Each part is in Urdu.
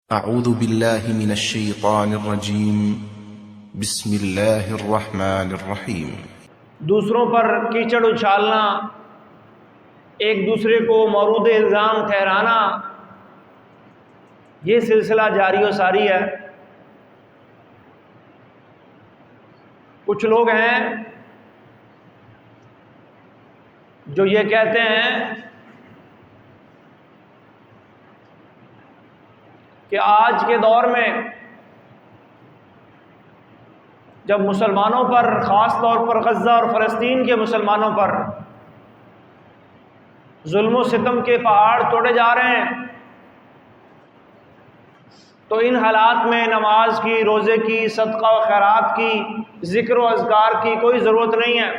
اعوذ باللہ من الشیطان الرجیم بسم اللہ الرحمن الرحیم۔ دوسروں پر کیچڑ اچھالنا، ایک دوسرے کو مورود الزام ٹھہرانا، یہ سلسلہ جاری و ساری ہے۔ کچھ لوگ ہیں جو یہ کہتے ہیں کہ آج کے دور میں جب مسلمانوں پر، خاص طور پر غزہ اور فلسطین کے مسلمانوں پر ظلم و ستم کے پہاڑ توڑے جا رہے ہیں، تو ان حالات میں نماز کی، روزے کی، صدقہ و خیرات کی، ذکر و اذکار کی کوئی ضرورت نہیں ہے،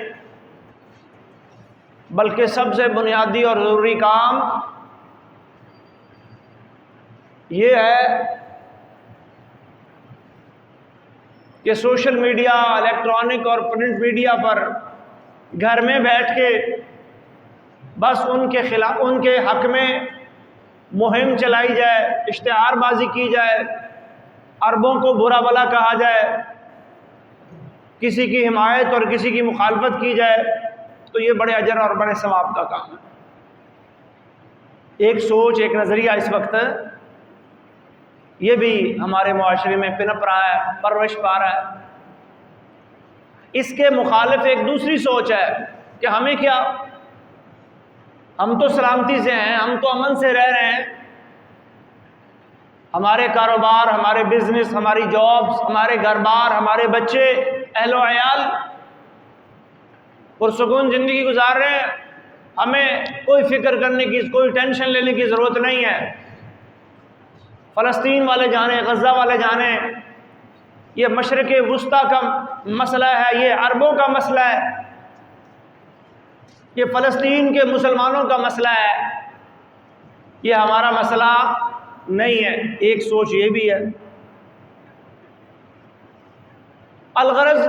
بلکہ سب سے بنیادی اور ضروری کام یہ ہے کہ سوشل میڈیا، الیکٹرانک اور پرنٹ میڈیا پر گھر میں بیٹھ کے بس ان کے حق میں مہم چلائی جائے، اشتہار بازی کی جائے، عربوں کو برا بھلا کہا جائے، کسی کی حمایت اور کسی کی مخالفت کی جائے، تو یہ بڑے اجر اور بڑے ثواب کا کام ہے۔ ایک سوچ، ایک نظریہ اس وقت یہ بھی ہمارے معاشرے میں پنپ رہا ہے، پرورش پا رہا ہے۔ اس کے مخالف ایک دوسری سوچ ہے کہ ہمیں کیا، ہم تو سلامتی سے ہیں، ہم تو امن سے رہ رہے ہیں، ہمارے کاروبار، ہمارے بزنس، ہماری جابز، ہمارے گھر بار، ہمارے بچے، اہل و عیال پرسکون زندگی گزار رہے ہیں، ہمیں کوئی فکر کرنے کی، کوئی ٹینشن لینے کی ضرورت نہیں ہے۔ فلسطین والے جانیں، غزہ والے جانیں، یہ مشرق وسطیٰ کا مسئلہ ہے، یہ عربوں کا مسئلہ ہے، یہ فلسطین کے مسلمانوں کا مسئلہ ہے، یہ ہمارا مسئلہ نہیں ہے۔ ایک سوچ یہ بھی ہے۔ الغرض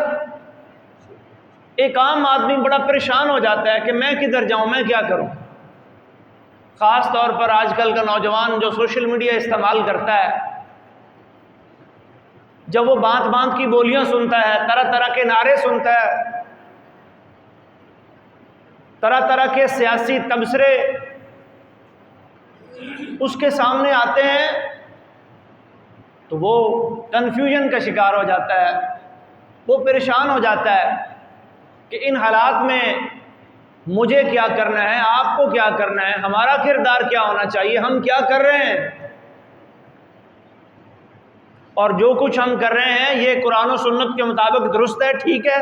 ایک عام آدمی بڑا پریشان ہو جاتا ہے کہ میں کدھر جاؤں، میں کیا کروں۔ خاص طور پر آج کل کا نوجوان جو سوشل میڈیا استعمال کرتا ہے، جب وہ بانت بانت کی بولیاں سنتا ہے، طرح طرح کے نعرے سنتا ہے، طرح طرح کے سیاسی تبصرے اس کے سامنے آتے ہیں، تو وہ کنفیوژن کا شکار ہو جاتا ہے، وہ پریشان ہو جاتا ہے کہ ان حالات میں مجھے کیا کرنا ہے، آپ کو کیا کرنا ہے، ہمارا کردار کیا ہونا چاہیے، ہم کیا کر رہے ہیں، اور جو کچھ ہم کر رہے ہیں یہ قرآن و سنت کے مطابق درست ہے، ٹھیک ہے۔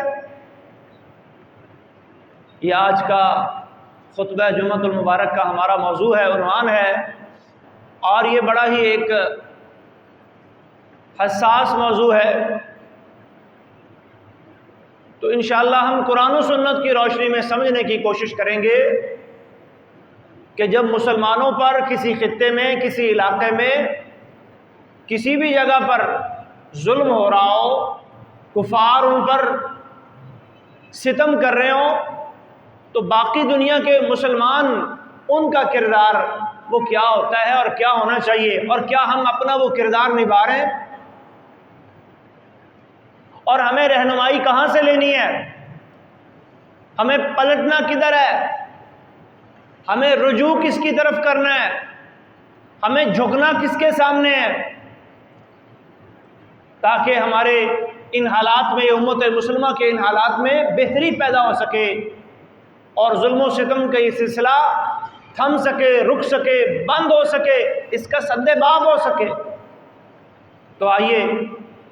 یہ آج کا خطبہ جمعۃ المبارک کا ہمارا موضوع ہے، عنوان ہے، اور یہ بڑا ہی ایک حساس موضوع ہے۔ تو انشاءاللہ ہم قرآن و سنت کی روشنی میں سمجھنے کی کوشش کریں گے کہ جب مسلمانوں پر کسی خطے میں، کسی علاقے میں، کسی بھی جگہ پر ظلم ہو رہا ہو، کفار ان پر ستم کر رہے ہوں، تو باقی دنیا کے مسلمان ان کا کردار وہ کیا ہوتا ہے اور کیا ہونا چاہیے، اور کیا ہم اپنا وہ کردار نبھا رہے ہیں، اور ہمیں رہنمائی کہاں سے لینی ہے، ہمیں پلٹنا کدھر ہے، ہمیں رجوع کس کی طرف کرنا ہے، ہمیں جھکنا کس کے سامنے ہے، تاکہ ہمارے ان حالات میں، امت مسلمہ کے ان حالات میں بہتری پیدا ہو سکے، اور ظلم و ستم کا یہ سلسلہ تھم سکے، رک سکے، بند ہو سکے، اس کا سد باب ہو سکے۔ تو آئیے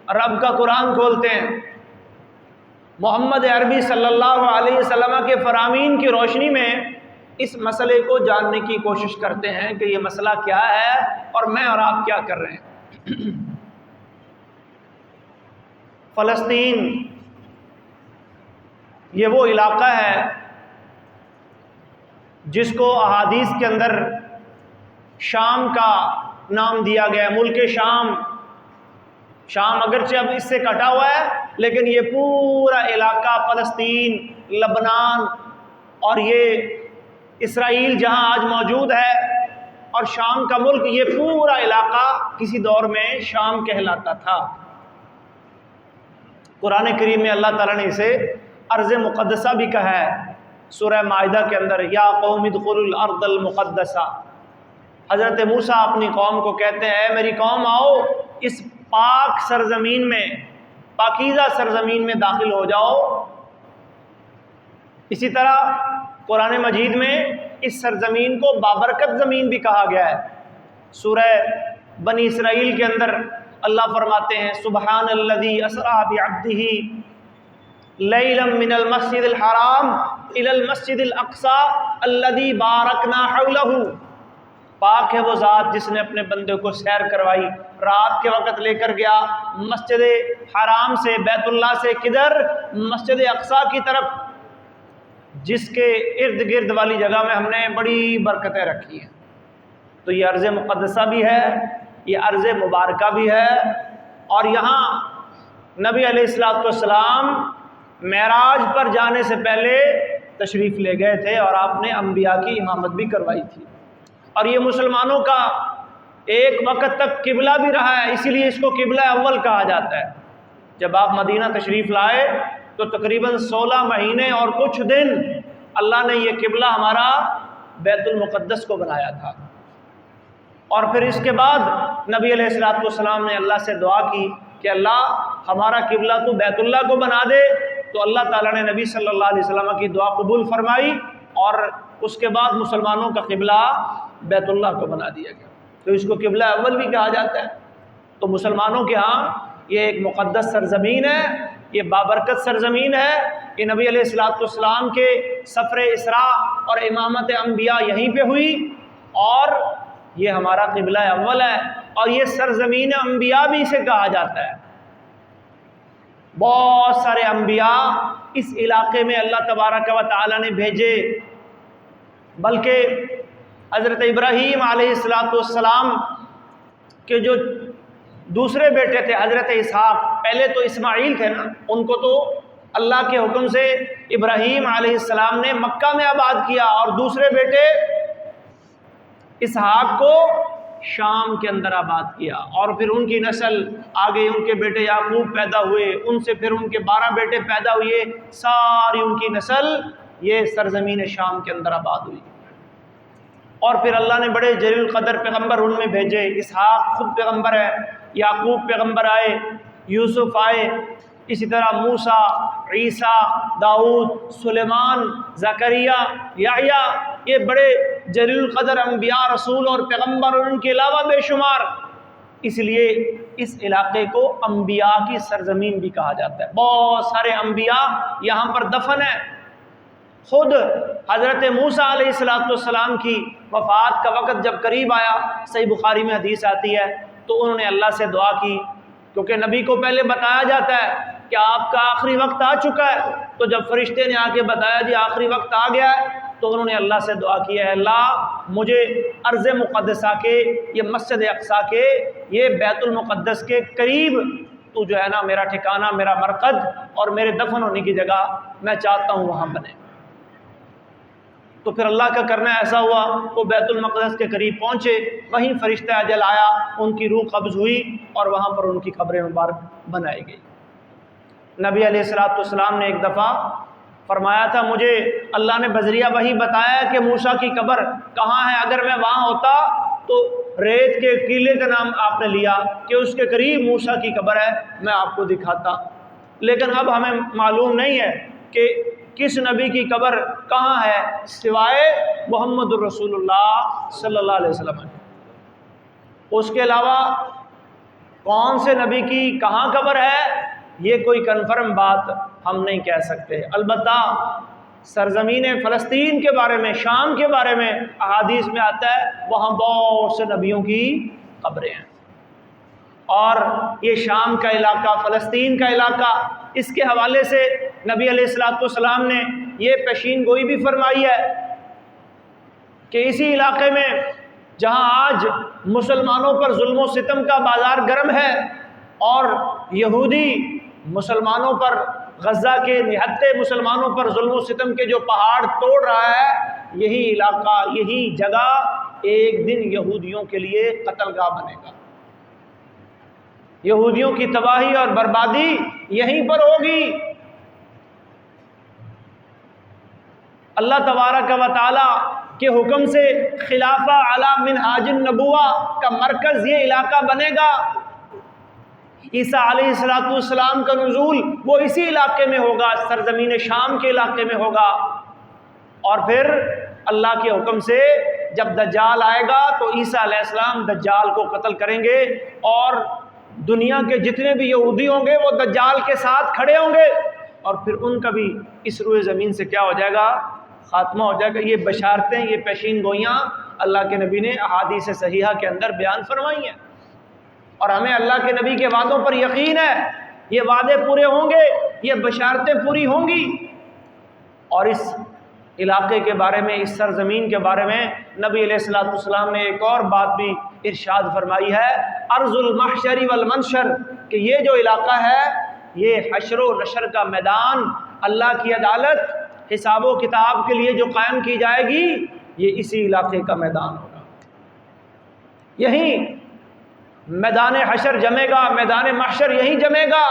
رب کا قرآن کھولتے ہیں، محمد عربی صلی اللہ علیہ وسلم کے فرامین کی روشنی میں اس مسئلے کو جاننے کی کوشش کرتے ہیں کہ یہ مسئلہ کیا ہے اور میں اور آپ کیا کر رہے ہیں۔ فلسطین یہ وہ علاقہ ہے جس کو احادیث کے اندر شام کا نام دیا گیا ہے، ملک شام۔ شام اگرچہ اب اس سے کٹا ہوا ہے، لیکن یہ پورا علاقہ فلسطین، لبنان اور یہ اسرائیل جہاں آج موجود ہے، اور شام کا ملک، یہ پورا علاقہ کسی دور میں شام کہلاتا تھا۔ قرآن کریم میں اللہ تعالیٰ نے اسے ارض مقدسہ بھی کہا ہے، سورہ مائدہ کے اندر، یا قوم ادخلوا الارض المقدسہ۔ حضرت موسیٰ اپنی قوم کو کہتے ہیں، اے میری قوم آؤ اس پاک سرزمین میں، پاکیزہ سرزمین میں داخل ہو جاؤ۔ اسی طرح قرآن مجید میں اس سرزمین کو بابرکت زمین بھی کہا گیا ہے۔ سورہ بنی اسرائیل کے اندر اللہ فرماتے ہیں، سبحان الذی اسریٰ بعبدہ لیلا من المسجد الحرام الی المسجد الاقصی الذی بارکنا حولہ۔ پاک ہے وہ ذات جس نے اپنے بندے کو سیر کروائی، رات کے وقت لے کر گیا مسجد حرام سے، بیت اللہ سے، کدھر؟ مسجد اقصی کی طرف، جس کے ارد گرد والی جگہ میں ہم نے بڑی برکتیں رکھی ہیں۔ تو یہ ارض مقدسہ بھی ہے، یہ ارض مبارکہ بھی ہے، اور یہاں نبی علیہ السلام معراج پر جانے سے پہلے تشریف لے گئے تھے، اور آپ نے انبیاء کی امامت بھی کروائی تھی، اور یہ مسلمانوں کا ایک وقت تک قبلہ بھی رہا ہے، اسی لیے اس کو قبلہ اول کہا جاتا ہے۔ جب آپ مدینہ تشریف لائے تو تقریباً 16 مہینے اور کچھ دن اللہ نے یہ قبلہ ہمارا بیت المقدس کو بنایا تھا، اور پھر اس کے بعد نبی علیہ السلام نے اللہ سے دعا کی کہ اللہ ہمارا قبلہ تو بیت اللہ کو بنا دے، تو اللہ تعالیٰ نے نبی صلی اللہ علیہ وسلم کی دعا قبول فرمائی، اور اس کے بعد مسلمانوں کا قبلہ بیت اللہ کو بنا دیا گیا، تو اس کو قبلہ اول بھی کہا جاتا ہے۔ تو مسلمانوں کے ہاں یہ ایک مقدس سرزمین ہے، یہ بابرکت سرزمین ہے، یہ نبی علیہ السلام کے سفر اسراء اور امامت انبیاء یہیں پہ ہوئی، اور یہ ہمارا قبلہ اول ہے، اور یہ سرزمین انبیاء بھی اسے کہا جاتا ہے۔ بہت سارے انبیاء اس علاقے میں اللہ تبارک و تعالیٰ نے بھیجے، بلکہ حضرت ابراہیم علیہ السلام کے جو دوسرے بیٹے تھے حضرت اسحاق، پہلے تو اسماعیل تھے نا، ان کو تو اللہ کے حکم سے ابراہیم علیہ السلام نے مکہ میں آباد کیا، اور دوسرے بیٹے اسحاق کو شام کے اندر آباد کیا، اور پھر ان کی نسل آگے، ان کے بیٹے یعقوب پیدا ہوئے، ان سے پھر ان کے 12 بیٹے پیدا ہوئے، ساری ان کی نسل یہ سرزمین شام کے اندر آباد ہوئی۔ اور پھر اللہ نے بڑے جلیل القدر پیغمبر ان میں بھیجے، اسحاق خود پیغمبر ہے، یعقوب پیغمبر آئے، یوسف آئے، اسی طرح موسیٰ، عیسیٰ، داؤد، سلیمان، زکریا، یحییٰ، یہ بڑے جلیل القدر انبیاء، رسول اور پیغمبر، اور ان کے علاوہ بے شمار، اس لیے اس علاقے کو انبیاء کی سرزمین بھی کہا جاتا ہے۔ بہت سارے انبیاء یہاں پر دفن ہیں۔ خود حضرت موسیٰ علیہ السلام کی وفات کا وقت جب قریب آیا، صحیح بخاری میں حدیث آتی ہے، تو انہوں نے اللہ سے دعا کی، کیونکہ نبی کو پہلے بتایا جاتا ہے کہ آپ کا آخری وقت آ چکا ہے، تو جب فرشتے نے آ کے بتایا جی آخری وقت آ گیا ہے، تو انہوں نے اللہ سے دعا کی ہے، اللہ مجھے ارض مقدسہ کے، یہ مسجد اقصی کے، یہ بیت المقدس کے قریب تو جو ہے نا میرا ٹھکانہ، میرا مرقد اور میرے دفن ہونے کی جگہ میں چاہتا ہوں وہاں بنے۔ تو پھر اللہ کا کرنا ایسا ہوا، وہ بیت المقدس کے قریب پہنچے، وہیں فرشتہ اجل آیا، ان کی روح قبض ہوئی، اور وہاں پر ان کی قبر مبارک بنائی گئی۔ نبی علیہ السلام نے ایک دفعہ فرمایا تھا، مجھے اللہ نے بذریعہ وحی بتایا کہ موسیٰ کی قبر کہاں ہے، اگر میں وہاں ہوتا تو ریت کے قلعے کا نام آپ نے لیا کہ اس کے قریب موسیٰ کی قبر ہے، میں آپ کو دکھاتا، لیکن اب ہمیں معلوم نہیں ہے کہ کس نبی کی قبر کہاں ہے سوائے محمد الرسول اللہ صلی اللہ علیہ وسلم۔ اس کے علاوہ کون سے نبی کی کہاں قبر ہے، یہ کوئی کنفرم بات ہم نہیں کہہ سکتے۔ البتہ سرزمین فلسطین کے بارے میں، شام کے بارے میں احادیث میں آتا ہے، وہاں بہت سے نبیوں کی قبریں ہیں، اور یہ شام کا علاقہ، فلسطین کا علاقہ، اس کے حوالے سے نبی علیہ السلام نے یہ پیشین گوئی بھی فرمائی ہے کہ اسی علاقے میں جہاں آج مسلمانوں پر ظلم و ستم کا بازار گرم ہے، اور یہودی مسلمانوں پر، غزہ کے نہتے مسلمانوں پر ظلم و ستم کے جو پہاڑ توڑ رہا ہے، یہی علاقہ، یہی جگہ ایک دن یہودیوں کے لیے قتل گاہ بنے گا. یہودیوں کی تباہی اور بربادی یہیں پر ہوگی. اللہ تبارک و تعالی کے حکم سے خلافہ علی منہاج النبوہ کا مرکز یہ علاقہ بنے گا. عیسیٰ علیہ السلام کا نزول وہ اسی علاقے میں ہوگا، سرزمین شام کے علاقے میں ہوگا. اور پھر اللہ کے حکم سے جب دجال آئے گا تو عیسیٰ علیہ السلام دجال کو قتل کریں گے، اور دنیا کے جتنے بھی یہودی ہوں گے وہ دجال کے ساتھ کھڑے ہوں گے، اور پھر ان کا بھی اس روئے زمین سے کیا ہو جائے گا؟ خاتمہ ہو جائے گا. یہ بشارتیں، یہ پیشین گوئیاں اللہ کے نبی نے احادیث صحیحہ کے اندر بیان فرمائی ہیں، اور ہمیں اللہ کے نبی کے وعدوں پر یقین ہے. یہ وعدے پورے ہوں گے، یہ بشارتیں پوری ہوں گی. اور اس علاقے کے بارے میں، اس سرزمین کے بارے میں نبی علیہ السلام نے ایک اور بات بھی ارشاد فرمائی ہے، ارض المحشر والمنشر، کہ یہ جو علاقہ ہے یہ حشر و نشر کا میدان، اللہ کی عدالت، حساب و کتاب کے لیے جو قائم کی جائے گی، یہ اسی علاقے کا میدان ہوگا. یہیں میدان حشر جمے گا، میدان محشر یہیں جمے گا،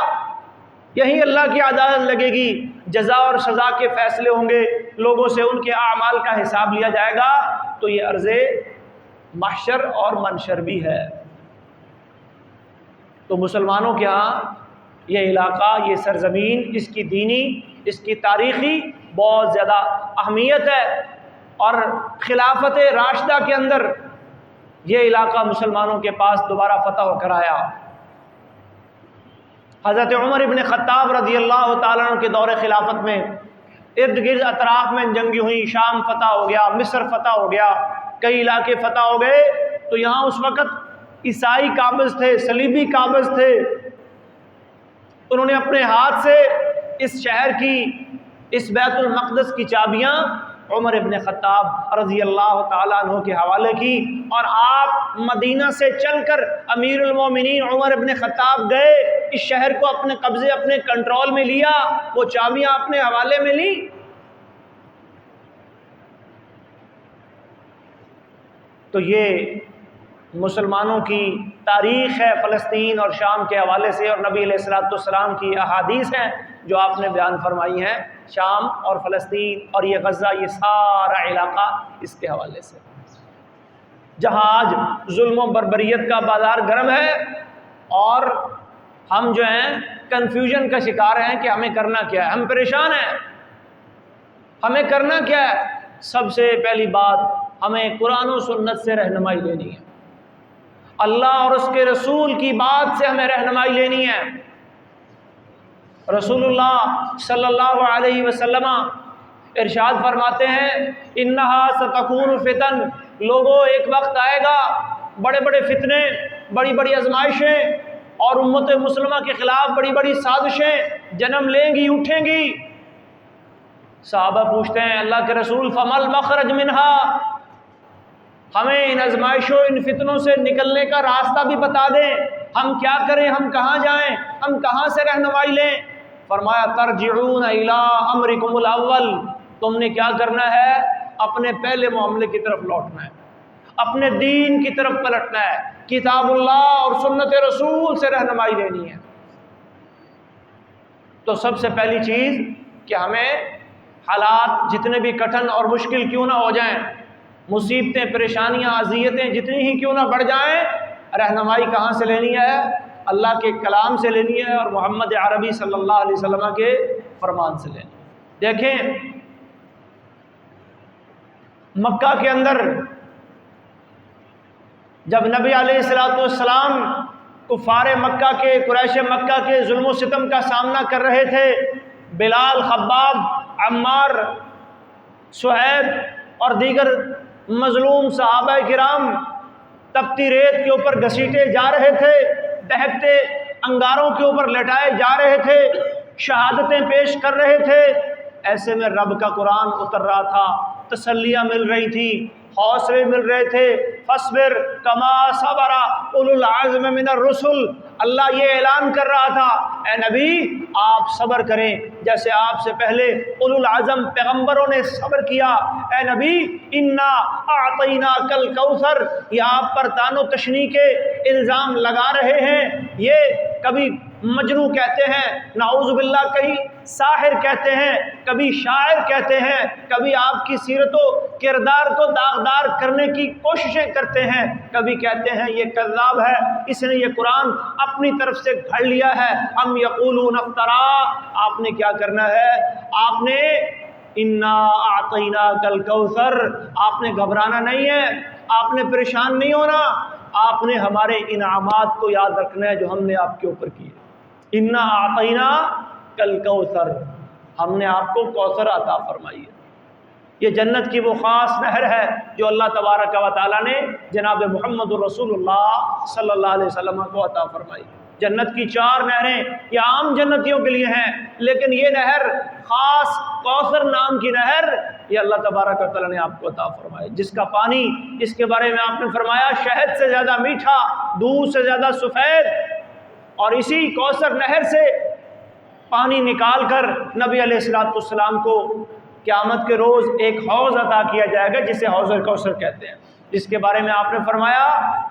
یہیں اللہ کی عدالت لگے گی، جزا اور سزا کے فیصلے ہوں گے، لوگوں سے ان کے اعمال کا حساب لیا جائے گا. تو یہ ارض محشر اور منشر بھی ہے. تو مسلمانوں کے ہاں یہ علاقہ، یہ سرزمین، اس کی دینی، اس کی تاریخی بہت زیادہ اہمیت ہے. اور خلافت راشدہ کے اندر یہ علاقہ مسلمانوں کے پاس دوبارہ فتح ہو کر آیا. حضرت عمر ابن خطاب رضی اللہ تعالیٰ عنہ کے دور خلافت میں ارد گرد اطراف میں جنگیں ہوئیں، شام فتح ہو گیا، مصر فتح ہو گیا، کئی علاقے فتح ہو گئے. تو یہاں اس وقت عیسائی قابض تھے، صلیبی قابض تھے. انہوں نے اپنے ہاتھ سے اس شہر کی، اس بیت المقدس کی چابیاں عمر ابن خطاب رضی اللہ تعالیٰ عنہ کے حوالے کی، اور آپ مدینہ سے چل کر امیر المومنین عمر ابن خطاب گئے، اس شہر کو اپنے قبضے، اپنے کنٹرول میں لیا، وہ چابیاں اپنے حوالے میں لی. تو یہ مسلمانوں کی تاریخ ہے فلسطین اور شام کے حوالے سے، اور نبی علیہ السلام کی احادیث ہیں جو آپ نے بیان فرمائی ہیں شام اور فلسطین اور یہ غزہ، یہ سارا علاقہ اس کے حوالے سے، جہاں آج ظلم و بربریت کا بازار گرم ہے. اور ہم جو ہیں کنفیوژن کا شکار ہیں کہ ہمیں کرنا کیا ہے. ہم پریشان ہیں، ہمیں کرنا کیا ہے؟ سب سے پہلی بات، ہمیں قرآن و سنت سے رہنمائی لینی ہے. اللہ اور اس کے رسول کی بات سے ہمیں رہنمائی لینی ہے. رسول اللہ صلی اللہ علیہ وسلم ارشاد فرماتے ہیں، انہا ستکون فتن، لوگوں ایک وقت آئے گا بڑے بڑے فتنے، بڑی بڑی آزمائشیں اور امت مسلمہ کے خلاف بڑی بڑی سازشیں جنم لیں گی، اٹھیں گی. صحابہ پوچھتے ہیں اللہ کے رسول فمل مخرج منہا، ہمیں ان آزمائشوں، ان فتنوں سے نکلنے کا راستہ بھی بتا دیں، ہم کیا کریں، ہم کہاں جائیں، ہم کہاں سے رہنمائی لیں. فرمایا ترجعون الی امرکم الاول، تم نے کیا کرنا ہے؟ اپنے پہلے معاملے کی طرف لوٹنا ہے، اپنے دین کی طرف پلٹنا ہے، کتاب اللہ اور سنت رسول سے رہنمائی لینی ہے. تو سب سے پہلی چیز کہ ہمیں حالات جتنے بھی کٹھن اور مشکل کیوں نہ ہو جائیں، مصیبتیں، پریشانیاں، اذیتیں جتنی ہی کیوں نہ بڑھ جائیں، رہنمائی کہاں سے لینی ہے؟ اللہ کے کلام سے لینی ہے اور محمد عربی صلی اللہ علیہ وسلم کے فرمان سے لینی ہے. دیکھیں مکہ کے اندر جب نبی علیہ السلام کفار مکہ کے، قریش مکہ کے ظلم و ستم کا سامنا کر رہے تھے، بلال، خباب، عمار، صہیب اور دیگر مظلوم صحابہ کرام تپتی ریت کے اوپر گھسیٹے جا رہے تھے، دہکتے انگاروں کے اوپر لٹائے جا رہے تھے، شہادتیں پیش کر رہے تھے. ایسے میں رب کا قرآن اتر رہا تھا، تسلیاں مل رہی تھی، حوصلے مل رہے تھے. فاصبر کما صبر اولو العزم من الرسل، اللہ یہ اعلان کر رہا تھا اے نبی آپ صبر کریں جیسے آپ سے پہلے اولو العزم پیغمبروں نے صبر کیا۔ اے نبی انا اعطیناک الکوثر، یہ آپ پر تان و تشنیع کے الزام لگا رہے ہیں، یہ کبھی مجنو کہتے ہیں، نعوذ باللہ کہیں ساحر کہتے ہیں، کبھی شاعر کہتے ہیں، کبھی آپ کی سیرت و کردار کو داغدار کرنے کی کوششیں کرتے ہیں، کبھی کہتے ہیں یہ کذاب ہے، اس نے یہ قرآن اپنی طرف سے گھڑ لیا ہے، ام یقولون افترا۔ آپ نے کیا کرنا ہے؟ آپ نے انا اعطیناک الکوثر، آپ نے گھبرانا نہیں ہے، آپ نے پریشان نہیں ہونا، آپ نے ہمارے انعامات کو یاد رکھنا ہے جو ہم نے آپ کے اوپر کیے۔ انا اعطیناک الکوثر، ہم نے آپ کو کوثر عطا فرمائی ہے۔ یہ جنت کی وہ خاص نہر ہے جو اللہ تبارک و تعالیٰ نے جناب محمد رسول اللہ صلی اللہ علیہ وسلم کو عطا فرمائی۔ جنت کی 4 نہریں یہ عام جنتیوں کے لیے ہیں، لیکن یہ نہر خاص کوثر نام کی نہر یہ اللہ تبارک و تعالیٰ نے آپ کو عطا فرمائی، جس کا پانی، جس کے بارے میں آپ نے فرمایا شہد سے زیادہ میٹھا، دودھ سے زیادہ سفید، اور اسی کوثر نہر سے پانی نکال کر نبی علیہ الصلوۃ والسلام کو قیامت کے روز ایک حوض عطا کیا جائے گا جسے حوض کوثر کہتے ہیں، جس کے بارے میں آپ نے فرمایا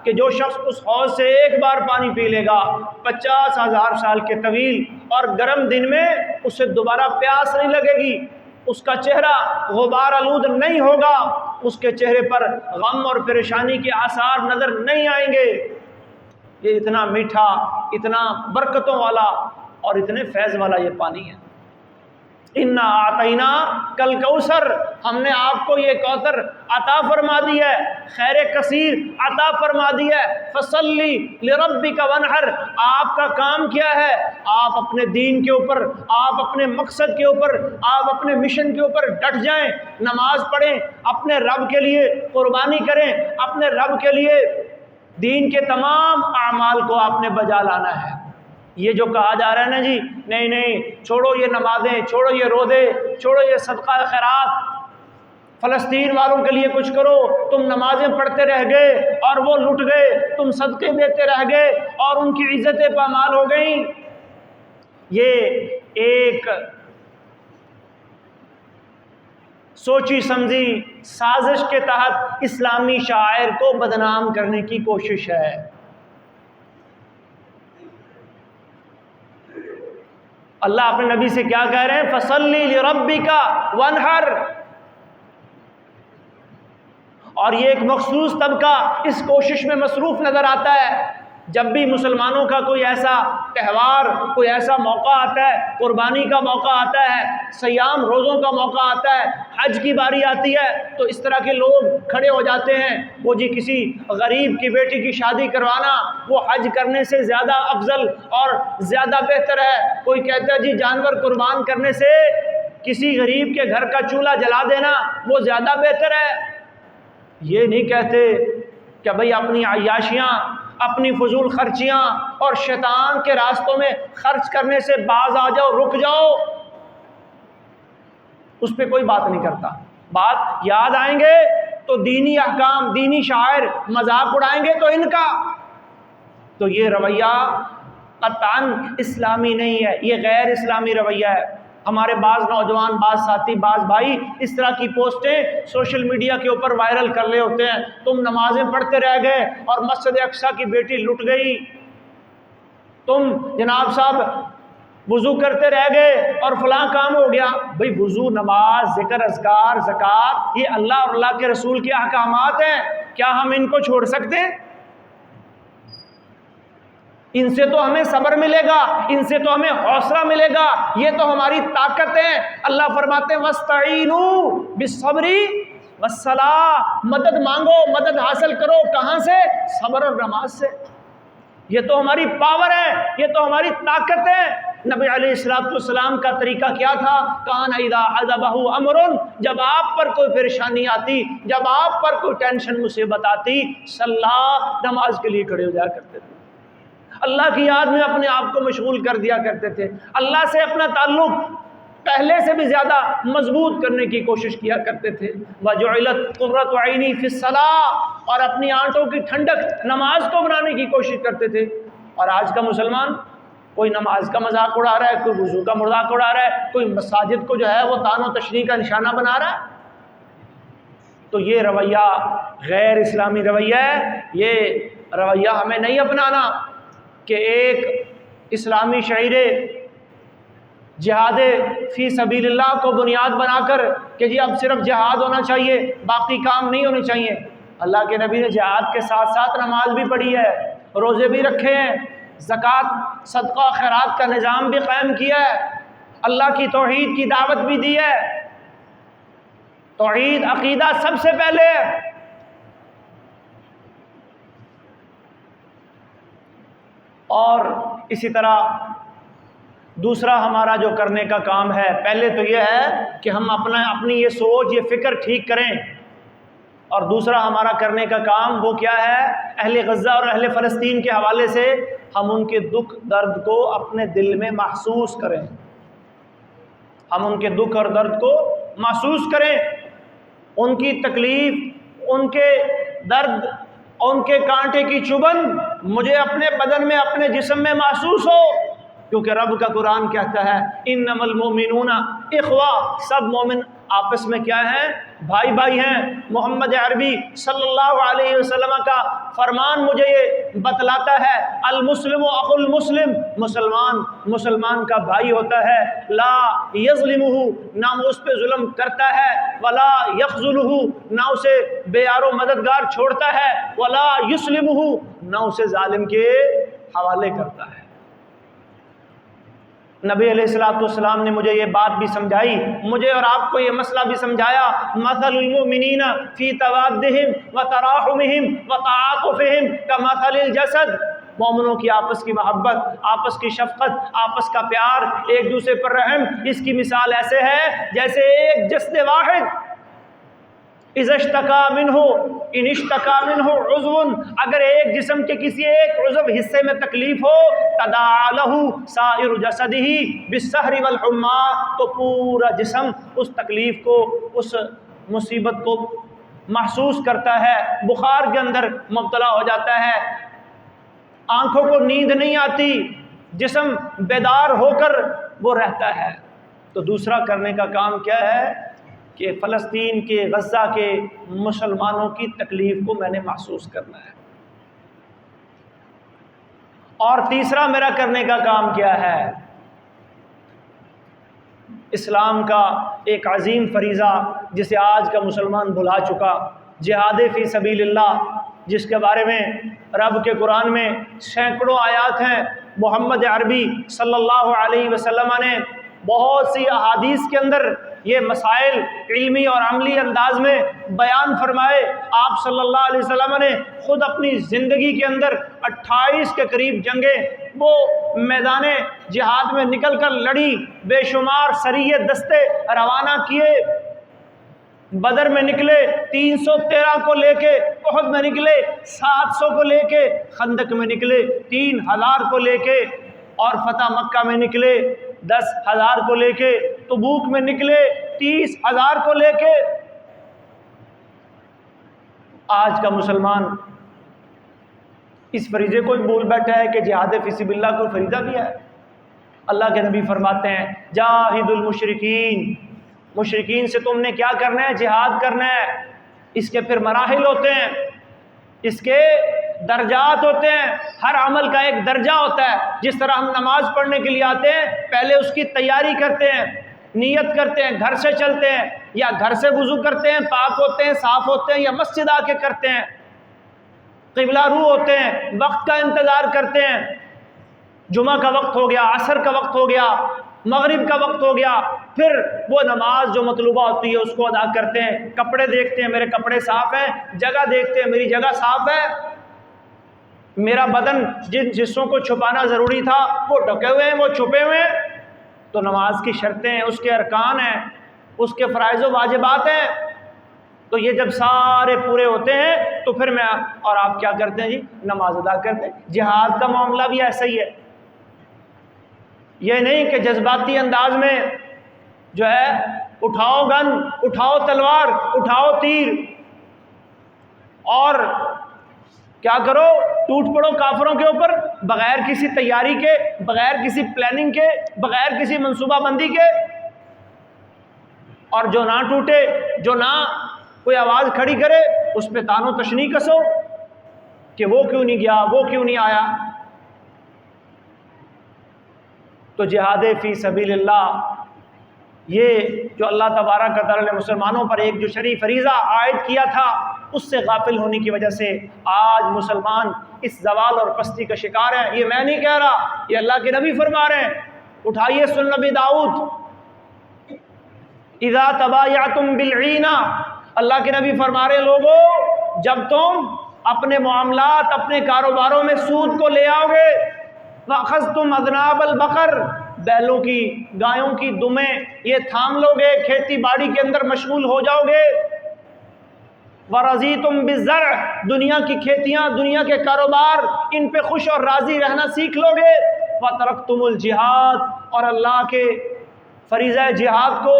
کہ جو شخص اس حوض سے ایک بار پانی پی لے گا 50,000 سال کے طویل اور گرم دن میں اسے دوبارہ پیاس نہیں لگے گی، اس کا چہرہ غبار آلود نہیں ہوگا، اس کے چہرے پر غم اور پریشانی کے آثار نظر نہیں آئیں گے۔ یہ اتنا میٹھا، اتنا برکتوں والا اور اتنے فیض والا یہ پانی ہے۔ انا اعطیناک الکوثر، ہم نے آپ کو یہ کوثر عطا فرما دی ہے، خیر کثیر عطا فرما دی ہے۔ فصلی لربک وانحر، آپ کا کام کیا ہے؟ آپ اپنے دین کے اوپر، آپ اپنے مقصد کے اوپر، آپ اپنے مشن کے اوپر ڈٹ جائیں، نماز پڑھیں، اپنے رب کے لیے قربانی کریں، اپنے رب کے لیے دین کے تمام اعمال کو آپ نے بجا لانا ہے۔ یہ جو کہا جا رہا ہے نا جی نہیں نہیں چھوڑو یہ نمازیں، چھوڑو یہ روزے، چھوڑو یہ صدقہ خیرات، فلسطین والوں کے لیے کچھ کرو، تم نمازیں پڑھتے رہ گئے اور وہ لٹ گئے، تم صدقے دیتے رہ گئے اور ان کی عزتیں پامال ہو گئیں۔ یہ ایک سوچی سمجھی سازش کے تحت اسلامی شاعر کو بدنام کرنے کی کوشش ہے۔ اللہ اپنے نبی سے کیا کہہ رہے ہیں؟ فصلی لربک وانحر، اور یہ ایک مخصوص طبقہ اس کوشش میں مصروف نظر آتا ہے۔ جب بھی مسلمانوں کا کوئی ایسا تہوار، کوئی ایسا موقع آتا ہے، قربانی کا موقع آتا ہے، صیام روزوں کا موقع آتا ہے، حج کی باری آتی ہے، تو اس طرح کے لوگ کھڑے ہو جاتے ہیں، وہ جی کسی غریب کی بیٹی کی شادی کروانا وہ حج کرنے سے زیادہ افضل اور زیادہ بہتر ہے۔ کوئی کہتا ہے جی جانور قربان کرنے سے کسی غریب کے گھر کا چولہا جلا دینا وہ زیادہ بہتر ہے۔ یہ نہیں کہتے کہ بھئی اپنی عیاشیاں، اپنی فضول خرچیاں اور شیطان کے راستوں میں خرچ کرنے سے باز آ جاؤ، رک جاؤ، اس پہ کوئی بات نہیں کرتا۔ بات یاد آئیں گے تو دینی احکام، دینی شاعر مذاق اڑائیں گے تو ان کا، تو یہ رویہ قطعاً اسلامی نہیں ہے، یہ غیر اسلامی رویہ ہے۔ ہمارے بعض نوجوان، بعض ساتھی، بعض بھائی اس طرح کی پوسٹیں سوشل میڈیا کے اوپر وائرل کر رہے ہوتے ہیں، تم نمازیں پڑھتے رہ گئے اور مسجد اقصیٰ کی بیٹی لٹ گئی، تم جناب صاحب وضو کرتے رہ گئے اور فلاں کام ہو گیا۔ بھئی وضو، نماز، ذکر، اذکار، زکوٰۃ، یہ اللہ اور اللہ کے رسول کے احکامات ہیں، کیا ہم ان کو چھوڑ سکتے ہیں؟ ان سے تو ہمیں صبر ملے گا، ان سے تو ہمیں حوصلہ ملے گا، یہ تو ہماری طاقت ہے۔ اللہ فرماتے ہیں وَاسْتَعِینُوا بِالصَّبْرِ وَالصَّلَاةِ، مدد مانگو، مدد حاصل کرو، کہاں سے؟ صبر اور نماز سے۔ یہ تو ہماری پاور ہے، یہ تو ہماری طاقت ہے۔ نبی علیہ السلام کا طریقہ کیا تھا؟ کان اذا حضبہ امر، جب آپ پر کوئی پریشانی آتی، جب آپ پر کوئی ٹینشن مصیبت آتی، صلی، نماز کے لیے کھڑے ہو جایا کرتے تھے، اللہ کی یاد میں اپنے آپ کو مشغول کر دیا کرتے تھے، اللہ سے اپنا تعلق پہلے سے بھی زیادہ مضبوط کرنے کی کوشش کیا کرتے تھے۔ وَجُعِلَتْ قُرَّةُ عَيْنِي فِي الصَّلَاةِ، اور اپنی آنکھوں کی ٹھنڈک نماز کو بنانے کی کوشش کرتے تھے۔ اور آج کا مسلمان کوئی نماز کا مذاق اڑا رہا ہے، کوئی وضو کا مذاق اڑا رہا ہے، کوئی مساجد کو جو ہے وہ تان و تشریح کا نشانہ بنا رہا ہے۔ تو یہ رویہ غیر اسلامی رویہ ہے، یہ رویہ ہمیں نہیں اپنانا کہ ایک اسلامی شعیر جہاد فی سبیل اللہ کو بنیاد بنا کر کہ جی اب صرف جہاد ہونا چاہیے، باقی کام نہیں ہونے چاہیے۔ اللہ کے نبی نے جہاد کے ساتھ ساتھ نماز بھی پڑھی ہے، روزے بھی رکھے ہیں، زکوٰۃ صدقہ خیرات کا نظام بھی قائم کیا ہے، اللہ کی توحید کی دعوت بھی دی ہے۔ توحید عقیدہ سب سے پہلے ہے۔ اور اسی طرح دوسرا ہمارا جو کرنے کا کام ہے، پہلے تو یہ ہے کہ ہم اپنی یہ سوچ یہ فکر ٹھیک کریں، اور دوسرا ہمارا کرنے کا کام وہ کیا ہے، اہل غزہ اور اہل فلسطین کے حوالے سے ہم ان کے دکھ درد کو اپنے دل میں محسوس کریں، ہم ان کے دکھ اور درد کو محسوس کریں، ان کی تکلیف، ان کے درد، ان کے کانٹے کی چبھن مجھے اپنے بدن میں، اپنے جسم میں محسوس ہو، کیونکہ رب کا قرآن کہتا ہے انما المؤمنون اخوہ، سب مومن آپس میں کیا ہیں، بھائی بھائی ہیں۔ محمد عربی صلی اللہ علیہ وسلم کا فرمان مجھے یہ بتلاتا ہے المسلم اخو المسلم، مسلمان کا بھائی ہوتا ہے، لا یظلمہ، نہ وہ اس پہ ظلم کرتا ہے، ولا یخذلہ، نہ اسے بے یار و مددگار چھوڑتا ہے، ولا یسلمہ، نہ اسے ظالم کے حوالے کرتا ہے۔ نبی علیہ السلام نے مجھے یہ بات بھی سمجھائی، مجھے اور آپ کو یہ مسئلہ بھی سمجھایا، مثل المؤمنین فی توادہم وتراحمہم وتعاطفہم کمثل الجسد، مومنوں کی آپس کی محبت، آپس کی شفقت، آپس کا پیار، ایک دوسرے پر رحم، اس کی مثال ایسے ہے جیسے ایک جسد واحد اذا اشتکا منہ ان اشتکا منہ عضو، اگر ایک جسم کے کسی ایک عضو حصے میں تکلیف ہو، تداعی لہ سائر جسدہ بالسہر والحمى، تو پورا جسم اس تکلیف کو، اس مصیبت کو محسوس کرتا ہے، بخار کے اندر مبتلا ہو جاتا ہے، آنکھوں کو نیند نہیں آتی، جسم بیدار ہو کر وہ رہتا ہے۔ تو دوسرا کرنے کا کام کیا ہے کہ فلسطین کے، غزہ کے مسلمانوں کی تکلیف کو میں نے محسوس کرنا ہے۔ اور تیسرا میرا کرنے کا کام کیا ہے، اسلام کا ایک عظیم فریضہ جسے آج کا مسلمان بھلا چکا، جہاد فی سبیل اللہ، جس کے بارے میں رب کے قرآن میں سینکڑوں آیات ہیں، محمد عربی صلی اللہ علیہ وسلم نے بہت سی احادیث کے اندر یہ مسائل علمی اور عملی انداز میں بیان فرمائے۔ آپ صلی اللہ علیہ وسلم نے خود اپنی زندگی کے اندر 28 کے قریب جنگیں وہ میدان جہاد میں نکل کر لڑی، بے شمار سریے دستے روانہ کیے، بدر میں نکلے 313 کو لے کے، احد میں نکلے 700 کو لے کے، خندق میں نکلے 3000 کو لے کے، اور فتح مکہ میں نکلے 10,000 کو لے کے، تبوک میں نکلے 30,000 کو لے کے۔ آج کا مسلمان اس فریضے کو بھول بیٹھا ہے کہ جہاد فی سبیل اللہ کوئی فریضہ بھی ہے۔ اللہ کے نبی فرماتے ہیں جاہد المشرکین، مشرکین سے تم نے کیا کرنا ہے، جہاد کرنا ہے۔ اس کے پھر مراحل ہوتے ہیں، اس کے درجات ہوتے ہیں، ہر عمل کا ایک درجہ ہوتا ہے۔ جس طرح ہم نماز پڑھنے کے لیے آتے ہیں، پہلے اس کی تیاری کرتے ہیں، نیت کرتے ہیں، گھر سے چلتے ہیں، یا گھر سے وضو کرتے ہیں، پاک ہوتے ہیں، صاف ہوتے ہیں، یا مسجد آ کے کرتے ہیں، قبلہ رو ہوتے ہیں، وقت کا انتظار کرتے ہیں، جمعہ کا وقت ہو گیا، عصر کا وقت ہو گیا، مغرب کا وقت ہو گیا، پھر وہ نماز جو مطلوبہ ہوتی ہے اس کو ادا کرتے ہیں، کپڑے دیکھتے ہیں میرے کپڑے صاف ہیں، جگہ دیکھتے ہیں میری جگہ صاف ہے، میرا بدن جن حصوں کو چھپانا ضروری تھا وہ ڈھکے ہوئے ہیں، وہ چھپے ہوئے ہیں۔ تو نماز کی شرطیں ہیں، اس کے ارکان ہیں، اس کے فرائض و واجبات ہیں۔ تو یہ جب سارے پورے ہوتے ہیں تو پھر میں اور آپ کیا کرتے ہیں جی، نماز ادا کرتے ہیں۔ جہاد کا معاملہ بھی ایسا ہی ہے، یہ نہیں کہ جذباتی انداز میں جو ہے اٹھاؤ گن، اٹھاؤ تلوار، اٹھاؤ تیر، اور کیا کرو؟ ٹوٹ پڑو کافروں کے اوپر بغیر کسی تیاری کے، بغیر کسی پلاننگ کے، بغیر کسی منصوبہ بندی کے، اور جو نہ ٹوٹے، جو نہ کوئی آواز کھڑی کرے، اس پہ تان و تشنیع کسو کہ وہ کیوں نہیں گیا، وہ کیوں نہیں آیا۔ تو جہاد فی سبیل اللہ، یہ جو اللہ تبارک و تعالی نے مسلمانوں پر ایک جو شرعی فریضہ عائد کیا تھا، اس سے غافل ہونے کی وجہ سے آج مسلمان اس زوال اور پستی کا شکار ہے۔ یہ میں نہیں کہہ رہا، یہ اللہ کے نبی فرما رہے ہیں۔ اٹھائیے سن نبی داؤد، اذا تبایعتم بالعینہ، اللہ کے نبی فرما رہے ہیں لوگوں، جب تم اپنے معاملات، اپنے کاروباروں میں سود کو لے آؤ گے، وَأَخَذْتُمْ أَذْنَابَ الْبَقَرِ، بیلوں کی، گایوں کی دمیں یہ تھام لو گے، کھیتی باڑی کے اندر مشغول ہو جاؤ گے، وَرَضِيتُمْ بِالزَّرْعِ، دنیا کی کھیتیاں، دنیا کے کاروبار، ان پہ خوش اور راضی رہنا سیکھ لو گے، وَتَرَكْتُمُ الْجِهَادِ، اور اللہ کے فریضہ جہاد کو،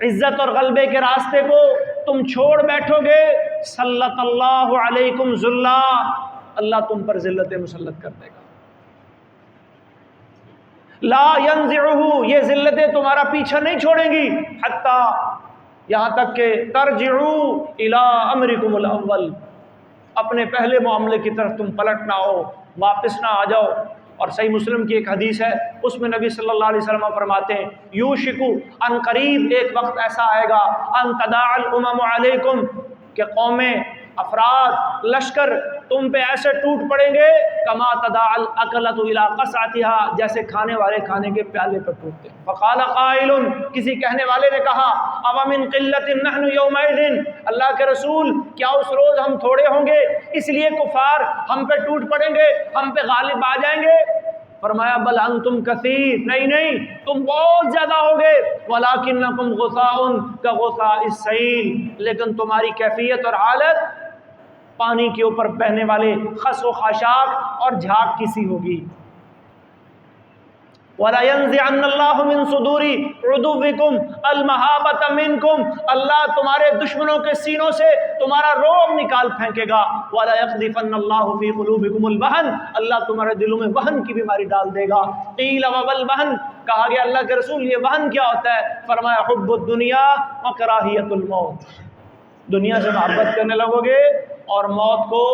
عزت اور غلبے کے راستے کو تم چھوڑ بیٹھو گے، سلط اللہ علیکم ذلہ، اللہ تم پر ذلت مسلط کر دے گا۔ لا ینزعہ، یہ ذلتیں تمہارا پیچھا نہیں چھوڑیں گی، حتیٰ، یہاں تک کہ ترجعوا الی امرکم الاول، اپنے پہلے معاملے کی طرف تم پلٹ نہ ہو، واپس نہ آ جاؤ۔ اور صحیح مسلم کی ایک حدیث ہے، اس میں نبی صلی اللہ علیہ وسلم فرماتے ہیں، یوشکو، ان قریب ایک وقت ایسا آئے گا، ان تداع الامم علیکم، کہ قومیں، افراد، لشکر تم پہ ایسے ٹوٹ پڑیں گے، کما تداع الاکلۃ الی قصعتها، جیسے کھانے والے کھانے کے پیالے پر ٹوٹتے ہیں۔ فقال قائل، کسی کہنے والے نے کہا، او من قلۃ نحن یومئذ، اللہ کے رسول کیا اس روز ہم تھوڑے ہوں گے اس لیے کفار ہم پہ ٹوٹ پڑیں گے، ہم پہ غالب آ جائیں گے؟ فرمایا بل انتم کثیر، نہیں نہیں، تم بہت زیادہ ہوگے، ولکنکم غثاء کغثاء السیل، لیکن تمہاری کیفیت اور حالت پانی کے اوپر بہنے والے خس و خاشاک اور جھاگ کی سی ہوگی۔ وَلَيَنزِعَنَّ اللَّهُ مِن صُدُورِ عُدُوِّكُمْ الْمَهَابَةَ مِنْكُمْ، اللہ تمہارے دشمنوں کے سینوں سے تمہارا رعب نکال پھینکے گا۔ وَلَيَقْذِفَنَّ اللَّهُ فِي قُلُوبِكُمُ الْوَهْنَ، اللہ تمہارے دلوں میں وہن کی بیماری ڈال دے گا۔ قِيلَ وَمَا الْوَهْنُ، کہا گیا اللہ کے رسول یہ وہن کیا ہوتا ہے؟ فرمایا حب الدنیا وکراہیت الموت، دنیا سے محبت کرنے لگو گے اور موت کو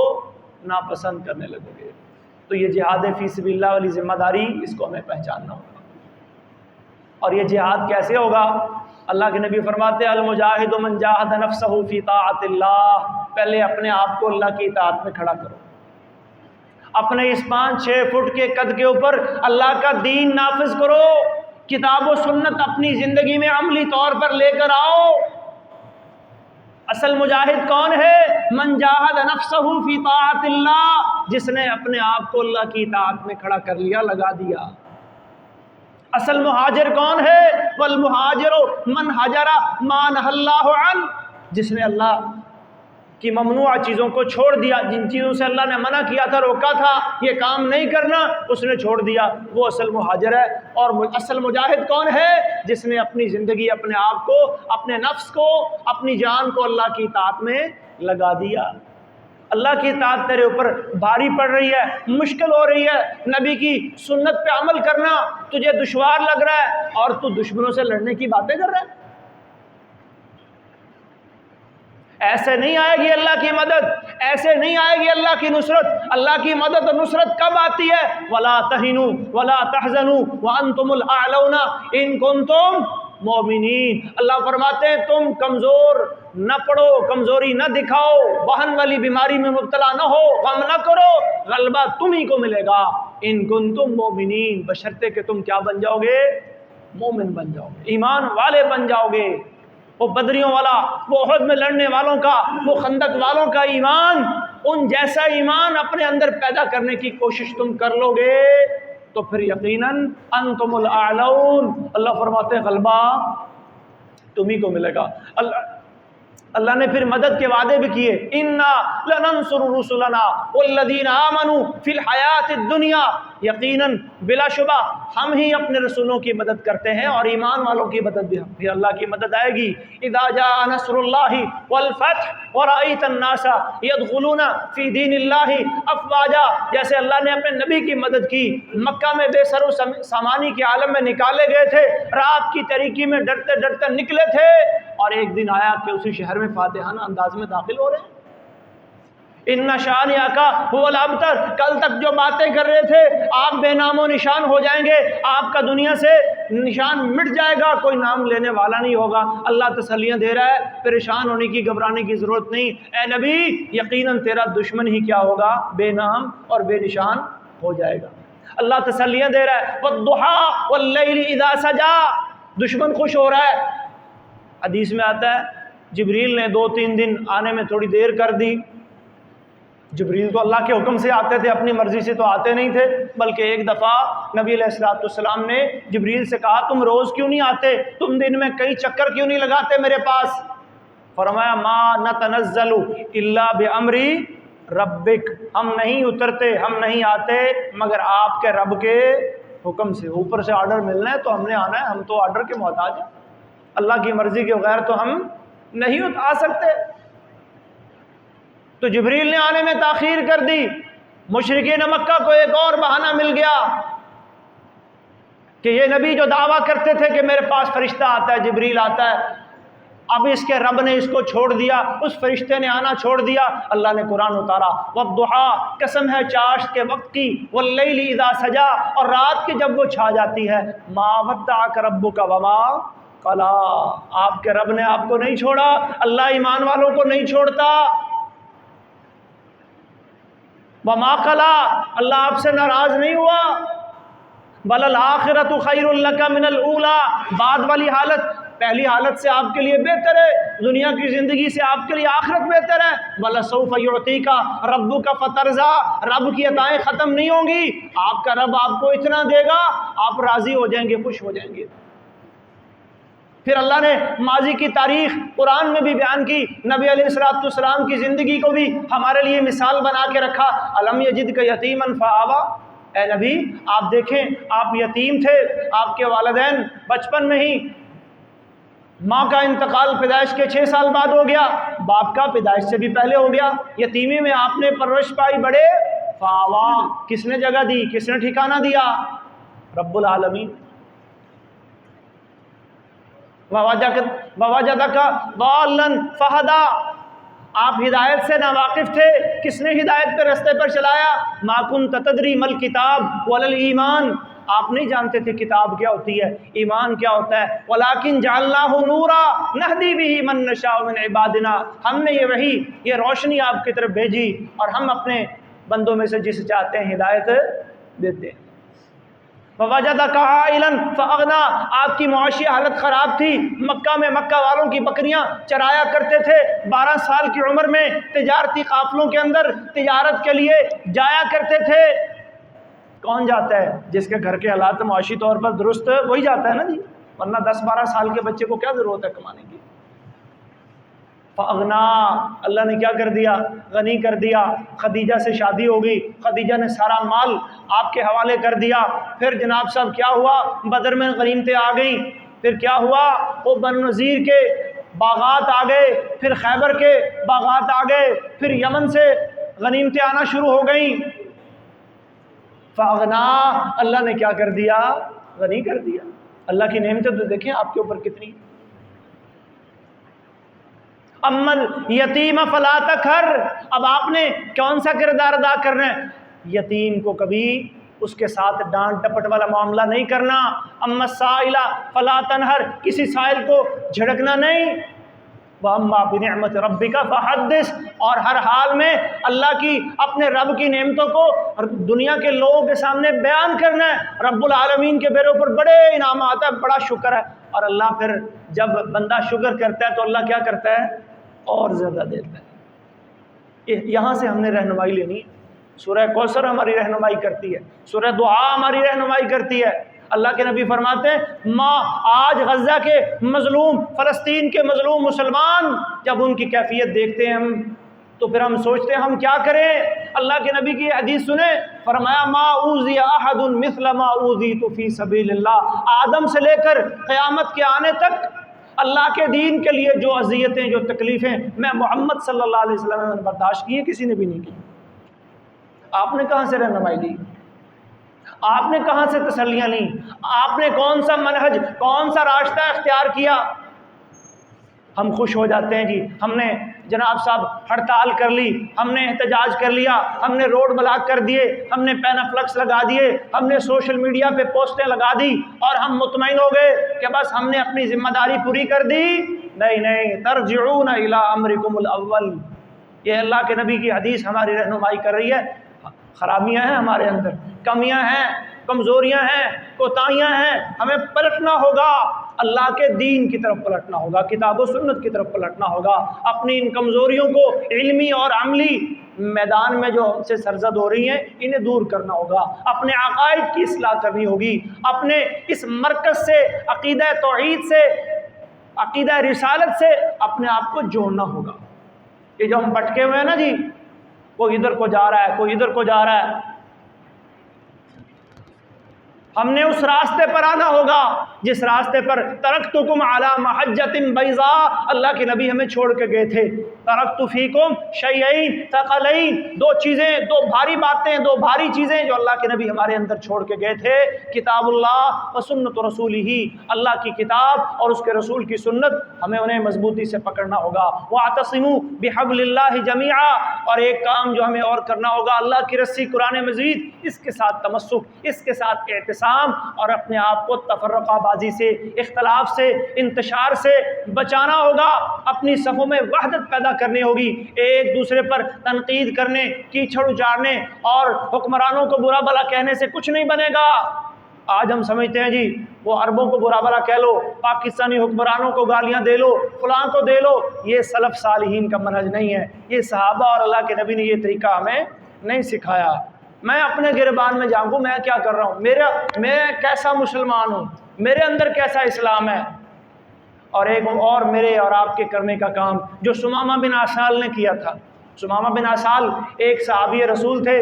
ناپسند کرنے لگو گے۔ تو یہ جہاد فی سبیل اللہ والی ذمہ داری، اس کو ہمیں پہچاننا ہوگا۔ اور یہ جہاد کیسے ہوگا؟ اللہ کے نبی فرماتے ہیں المجاہد من جاہد نفسہ فی طاعت اللہ، پہلے اپنے آپ کو اللہ کی اطاعت میں کھڑا کرو، اپنے اس 5-6 فٹ کے قد کے اوپر اللہ کا دین نافذ کرو، کتاب و سنت اپنی زندگی میں عملی طور پر لے کر آؤ۔ اصل مجاہد کون ہے؟ من جاہد نفسہ فی طاعت اللہ، جس نے اپنے آپ کو اللہ کی اطاعت میں کھڑا کر لیا، لگا دیا۔ اصل مہاجر کون ہے؟ والمہاجر من ہجر ما نہی اللہ عنہ، جس نے اللہ کی ممنوع چیزوں کو چھوڑ دیا، جن چیزوں سے اللہ نے منع کیا تھا، روکا تھا، یہ کام نہیں کرنا، اس نے چھوڑ دیا، وہ اصل مہاجر ہے۔ اور اصل مجاہد کون ہے؟ جس نے اپنی زندگی، اپنے آپ کو، اپنے نفس کو، اپنی جان کو اللہ کی اطاعت میں لگا دیا۔ اللہ کی اطاعت تیرے اوپر بھاری پڑ رہی ہے، مشکل ہو رہی ہے، نبی کی سنت پہ عمل کرنا تجھے دشوار لگ رہا ہے، اور تو دشمنوں سے لڑنے کی باتیں کر رہا ہے۔ ایسے نہیں آئے گی اللہ کی مدد، ایسے نہیں آئے گی اللہ کی نصرت۔ اللہ کی مدد اور نصرت کب آتی ہے؟ وَلَا تَهِنُوا وَلَا تَحْزَنُوا وَأَنْتُمُ الْأَعْلَوْنَ إِن كُنتُم مؤمنین، اللہ فرماتے ہیں تم کمزور نہ پڑو، کمزوری نہ دکھاؤ، وہن والی بیماری میں مبتلا نہ ہو، غم نہ کرو، غلبہ تم ہی کو ملے گا۔ ان کنتم مؤمنین، بشرطے کہ تم کیا بن جاؤ گے؟ مومن بن جاؤ گے، ایمان والے بن جاؤ گے۔ وہ بدریوں والا، وہ احد میں لڑنے والوں کا، وہ خندق والوں کا ایمان، ان جیسا ایمان اپنے اندر پیدا کرنے کی کوشش تم کر لو گے تو پھر یقیناً انتم الاعلون، اللہ فرماتے ہیں غلبہ تم ہی کو ملے گا۔ اللہ نے پھر مدد کے وعدے بھی کیے، انا لننصر رسلنا والذین آمنوا فی الحیات الدنیا، یقیناً بلا شبہ ہم ہی اپنے رسولوں کی مدد کرتے ہیں اور ایمان والوں کی مدد بھی پھر اللہ کی مدد آئے گی۔ اذا جاء نصر اللہ والفتح ورأیت الناس يدخلون فی دین اللہ افواجا، جیسے اللہ نے اپنے نبی کی مدد کی، مکہ میں بے سر و سامانی کے عالم میں نکالے گئے تھے، رات کی تاریکی میں ڈرتے ڈرتے نکلے تھے، اور ایک دن آیا کہ اسی شہر میں فاتحانہ انداز میں داخل ہو رہے ہیں۔ ان شانئک هو الابتر، کل تک جو باتیں کر رہے تھے آپ بے نام و نشان ہو جائیں گے، آپ کا دنیا سے نشان مٹ جائے گا، کوئی نام لینے والا نہیں ہوگا۔ اللہ تسلیاں دے رہا ہے، پریشان ہونے کی گھبرانے کی ضرورت نہیں، اے نبی یقیناً تیرا دشمن ہی کیا ہوگا، بے نام اور بے نشان ہو جائے گا۔ اللہ تسلیاں دے رہا ہے، والضحیٰ واللیل اذا سجا، دشمن خوش ہو رہا ہے۔ حدیث میں آتا ہے جبریل نے 2-3 دن آنے میں تھوڑی دیر کر دی۔ جبریل تو اللہ کے حکم سے آتے تھے، اپنی مرضی سے تو آتے نہیں تھے، بلکہ ایک دفعہ نبی علیہ السلام نے جبریل سے کہا تم روز کیوں نہیں آتے، تم دن میں کئی چکر کیوں نہیں لگاتے میرے پاس؟ فرمایا ما نتنزل الا بامری ربک، ہم نہیں اترتے، ہم نہیں آتے مگر آپ کے رب کے حکم سے، اوپر سے آرڈر ملنا ہے تو ہم نے آنا ہے، ہم تو آرڈر کے محتاج ہیں، اللہ کی مرضی کے بغیر تو ہم نہیں آ سکتے۔ تو جبریل نے آنے میں تاخیر کر دی۔ مشرکین مکہ کو ایک اور بہانہ مل گیا کہ یہ نبی جو دعویٰ کرتے تھے کہ میرے پاس فرشتہ آتا ہے، جبریل آتا ہے، اب اس کے رب نے اس کو چھوڑ دیا، اس فرشتے نے آنا چھوڑ دیا۔ اللہ نے قرآن اتارا، والضحیٰ، قسم ہے چاشت کے وقت کی، واللیل اذا سجا، اور رات کی جب وہ چھا جاتی ہے، ما ودعک ربک وما قلا، آپ کے رب نے آپ کو نہیں چھوڑا، اللہ ایمان والوں کو نہیں چھوڑتا۔ وما قلا، اللہ آپ سے ناراض نہیں ہوا۔ بل الآخرۃ خیر لک من الاولی، بعد والی حالت پہلی حالت سے آپ کے لیے بہتر ہے، دنیا کی زندگی سے آپ کے لیے آخرت بہتر ہے۔ وَلَسَوْفَ يُعْطِيكَ رَبُّكَ فَتَرْضَىٰ، رب کی عطائیں ختم نہیں ہوں گی، آپ کا رب آپ کو اتنا دے گا آپ راضی ہو جائیں گے، خوش ہو جائیں گے۔ پھر اللہ نے ماضی کی تاریخ قرآن میں بھی بیان کی، نبی علیہ السلام کی زندگی کو بھی ہمارے لیے مثال بنا کے رکھا۔ الم یجدک یتیما فآویٰ، اے نبی آپ دیکھیں آپ یتیم تھے، آپ کے والدین بچپن میں ہی، ماں کا انتقال پیدائش کے 6 سال بعد ہو گیا، باپ کا پیدائش سے بھی پہلے ہو گیا، یتیمی میں آپ نے پرورش پائی، بڑے فآویٰ، کس نے جگہ دی، کس نے ٹھکانہ دیا؟ رب العالمین۔ وَوَجَدَكَ ضَالًّا فَهَدَىٰ، آپ ہدایت سے ناواقف تھے، کس نے ہدایت پہ رستے پر چلایا؟ مَا كُنْتَ تَدْرِي مَا الْكِتَابُ وَلَا الْإِيمَانُ، آپ نہیں جانتے تھے کتاب کیا ہوتی ہے، ایمان کیا ہوتا ہے۔ وَلَٰكِنْ جَعَلْنَاهُ نُورًا نَهْدِي بِهِ مَن نَّشَاءُ مِنْ عِبَادِنَا، ہم نے یہ وحی، یہ روشنی آپ کی طرف بھیجی اور ہم اپنے بندوں میں سے جسے چاہتے ہیں ہدایت دیتے ہیں۔ وَوَجَدَكَ عَائِلًا فَأَغْنَىٰ، آپ کی معاشی حالت خراب تھی، مکہ میں مکہ والوں کی بکریاں چرایا کرتے تھے، 12 سال کی عمر میں تجارتی قافلوں کے اندر تجارت کے لیے جایا کرتے تھے۔ کون جاتا ہے؟ جس کے گھر کے حالات معاشی طور پر درست وہی جاتا ہے نا جی، ورنہ 10-12 سال کے بچے کو کیا ضرورت ہے کمانے کی۔ فَأَغْنَىٰ، اللہ نے کیا کر دیا؟ غنی کر دیا۔ خدیجہ سے شادی ہو گئی، خدیجہ نے سارا مال آپ کے حوالے کر دیا۔ پھر جناب صاحب کیا ہوا؟ بدر میں غنیمتیں آ گئیں، پھر کیا ہوا؟ وہ بنو نذیر کے باغات آ گئے، پھر خیبر کے باغات آ گئے، پھر یمن سے غنیمتیں آنا شروع ہو گئیں۔ فَأَغْنَىٰ، اللہ نے کیا کر دیا؟ غنی کر دیا۔ اللہ کی نعمتیں تو دیکھیں آپ کے اوپر کتنی۔ امن یتیم فلا تقہر، اب آپ نے کون سا کردار ادا کرنا ہے؟ یتیم کو کبھی اس کے ساتھ ڈانٹ ڈپٹ والا معاملہ نہیں کرنا۔ اما السائل فلا تنہر، کسی سائل کو جھڑکنا نہیں۔ واما بنعمت ربک فحدث، اور ہر حال میں اللہ کی اپنے رب کی نعمتوں کو دنیا کے لوگوں کے سامنے بیان کرنا ہے۔ رب العالمین کے بیروں پر بڑے انعامات ہیں، بڑا شکر ہے، اور اللہ پھر جب بندہ شکر کرتا ہے تو اللہ کیا کرتا ہے؟ اور زیادہ دیتا ہے۔ یہاں سے ہم نے رہنمائی لینی ہے۔ سورہ کوثر ہماری رہنمائی کرتی ہے، سورہ دعا ہماری رہنمائی کرتی ہے۔ اللہ کے نبی فرماتے ہیں آج غزہ کے مظلوم، فلسطین کے مظلوم مسلمان جب ان کی کیفیت دیکھتے ہیں ہم تو پھر ہم سوچتے ہیں ہم کیا کریں۔ اللہ کے نبی کی حدیث سنیں، فرمایا ما اوذی احد مثل ما اوذیت فی سبیل اللہ، آدم سے لے کر قیامت کے آنے تک اللہ کے دین کے لیے جو اذیتیں، جو تکلیفیں میں محمد صلی اللہ علیہ وسلم نے برداشت کی ہیں، کسی نے بھی نہیں کی۔ آپ نے کہاں سے رہنمائی لی؟ آپ نے کہاں سے تسلیاں لیں؟ آپ نے کون سا منہج، کون سا راستہ اختیار کیا؟ ہم خوش ہو جاتے ہیں جی ہم نے جناب صاحب ہڑتال کر لی، ہم نے احتجاج کر لیا، ہم نے روڈ بلاک کر دیے، ہم نے پینافلکس لگا دیے، ہم نے سوشل میڈیا پہ پوسٹیں لگا دی اور ہم مطمئن ہو گئے کہ بس ہم نے اپنی ذمہ داری پوری کر دی۔ نہیں، ترجعون الی امرکم الاول، یہ اللہ کے نبی کی حدیث ہماری رہنمائی کر رہی ہے۔ خرابیاں ہیں ہمارے اندر، کمیاں ہیں، کمزوریاں ہیں، کوتاہیاں ہیں، ہمیں پلٹنا ہوگا، اللہ کے دین کی طرف پلٹنا ہوگا، کتاب و سنت کی طرف پلٹنا ہوگا، اپنی ان کمزوریوں کو علمی اور عملی میدان میں جو ہم سے سرزد ہو رہی ہیں انہیں دور کرنا ہوگا، اپنے عقائد کی اصلاح کرنی ہوگی، اپنے اس مرکز سے، عقیدہ توحید سے، عقیدہ رسالت سے اپنے آپ کو جوڑنا ہوگا۔ یہ جو ہم بھٹکے ہوئے ہیں نا جی، کوئی ادھر کو جا رہا ہے، کوئی ادھر کو جا رہا ہے، ہم نے اس راستے پر آنا ہوگا جس راستے پر ترکتکم علی محجۃ بیضاء، اللہ کے نبی ہمیں چھوڑ کے گئے تھے۔ ترکت فیکم شیئین ثقلین، دو چیزیں، دو بھاری باتیں، دو بھاری چیزیں جو اللہ کے نبی ہمارے اندر چھوڑ کے گئے تھے، کتاب اللہ و سنت رسولہ، اللہ کی کتاب اور اس کے رسول کی سنت، ہمیں انہیں مضبوطی سے پکڑنا ہوگا۔ واعتصموا بحبل اللہ جمیعا، اور ایک کام جو ہمیں اور کرنا ہوگا، اللہ کی رسی قرآن مجید، اس کے ساتھ تمسک، اس کے ساتھ اعتصام، اور اپنے آپ کو تفرقہ بازی سے، اختلاف سے، انتشار سے بچانا ہوگا، اپنی صفوں میں وحدت پیدا کرنی ہوگی، ایک دوسرے پر تنقید کرنے، کیچڑ اجاڑنے اور حکمرانوں کو برا بھلا کہنے سے کچھ نہیں بنے گا۔ آج ہم سمجھتے ہیں جی وہ عربوں کو برا بھلا کہہ لو، پاکستانی حکمرانوں کو گالیاں دے لو، فلاں کو دے لو، یہ سلف صالحین کا منہج نہیں ہے، یہ صحابہ اور اللہ کے نبی نے یہ طریقہ ہمیں نہیں سکھایا۔ میں اپنے گربان میں جاؤں میں کیا کر رہا ہوں، میں کیسا مسلمان ہوں، میرے اندر کیسا اسلام ہے، اور ایک اور میرے اور آپ کے کرنے کا کام جو سمامہ بن عسال نے کیا تھا۔ سمامہ بن عسال ایک صحابی رسول تھے،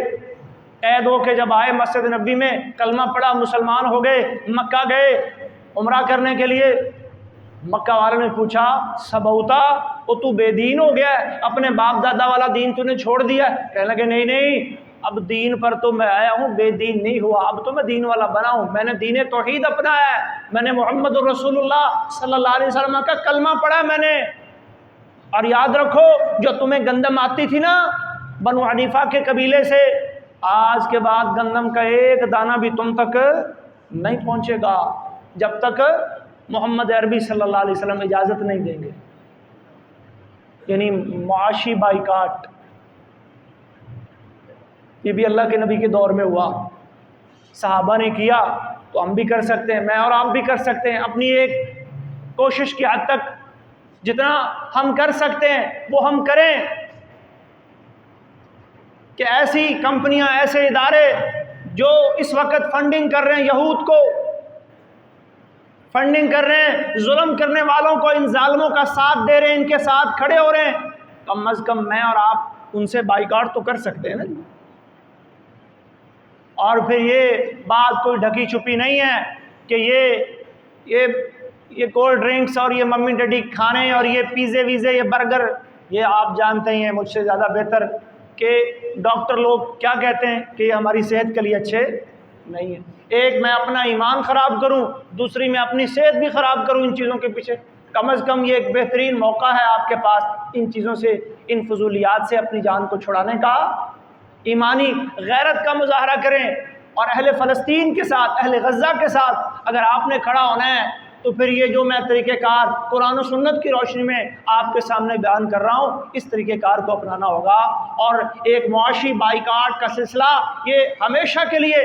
قید ہو کے جب آئے مسجد نبی میں، کلمہ پڑھا، مسلمان ہو گئے، مکہ گئے عمرہ کرنے کے لیے۔ مکہ والوں نے پوچھا سبوتا، وہ تو بے دین ہو گیا ہے، اپنے باپ دادا والا دین تو نے چھوڑ دیا ہے؟ کہنے لگے نہیں، اب دین پر تو میں آیا ہوں، بے دین نہیں ہوا، اب تو میں دین والا بنا ہوں، میں نے دین توحید اپنایا ہے، میں نے محمد الرسول اللہ صلی اللہ علیہ وسلم کا کلمہ پڑھا میں نے۔ اور یاد رکھو جو تمہیں گندم آتی تھی نا بنو حنیفہ کے قبیلے سے، آج کے بعد گندم کا ایک دانہ بھی تم تک نہیں پہنچے گا جب تک محمد عربی صلی اللہ علیہ وسلم اجازت نہیں دیں گے۔ یعنی معاشی بائیکاٹ، یہ بھی اللہ کے نبی کے دور میں ہوا، صحابہ نے کیا تو ہم بھی کر سکتے ہیں، میں اور آپ بھی کر سکتے ہیں، اپنی ایک کوشش کی حد تک جتنا ہم کر سکتے ہیں وہ ہم کریں، کہ ایسی کمپنیاں، ایسے ادارے جو اس وقت فنڈنگ کر رہے ہیں یہود کو، فنڈنگ کر رہے ہیں ظلم کرنے والوں کو، ان ظالموں کا ساتھ دے رہے ہیں، ان کے ساتھ کھڑے ہو رہے ہیں، کم از کم میں اور آپ ان سے بائیکاٹ تو کر سکتے ہیں نا۔ اور پھر یہ بات کوئی ڈھکی چھپی نہیں ہے کہ یہ کولڈ ڈرنکس اور یہ ممی ڈیڈی کھانے اور یہ پیزے ویزے، یہ برگر، یہ آپ جانتے ہیں مجھ سے زیادہ بہتر کہ ڈاکٹر لوگ کیا کہتے ہیں کہ یہ ہماری صحت کے لیے اچھے نہیں ہیں۔ ایک میں اپنا ایمان خراب کروں، دوسری میں اپنی صحت بھی خراب کروں ان چیزوں کے پیچھے، کم از کم یہ ایک بہترین موقع ہے آپ کے پاس ان چیزوں سے، ان فضولیات سے اپنی جان کو چھڑانے کا۔ ایمانی غیرت کا مظاہرہ کریں، اور اہل فلسطین کے ساتھ، اہل غزہ کے ساتھ اگر آپ نے کھڑا ہونا ہے تو پھر یہ جو میں طریقہ کار قرآن و سنت کی روشنی میں آپ کے سامنے بیان کر رہا ہوں، اس طریقہ کار کو اپنانا ہوگا۔ اور ایک معاشی بائیکاٹ کا سلسلہ یہ ہمیشہ کے لیے،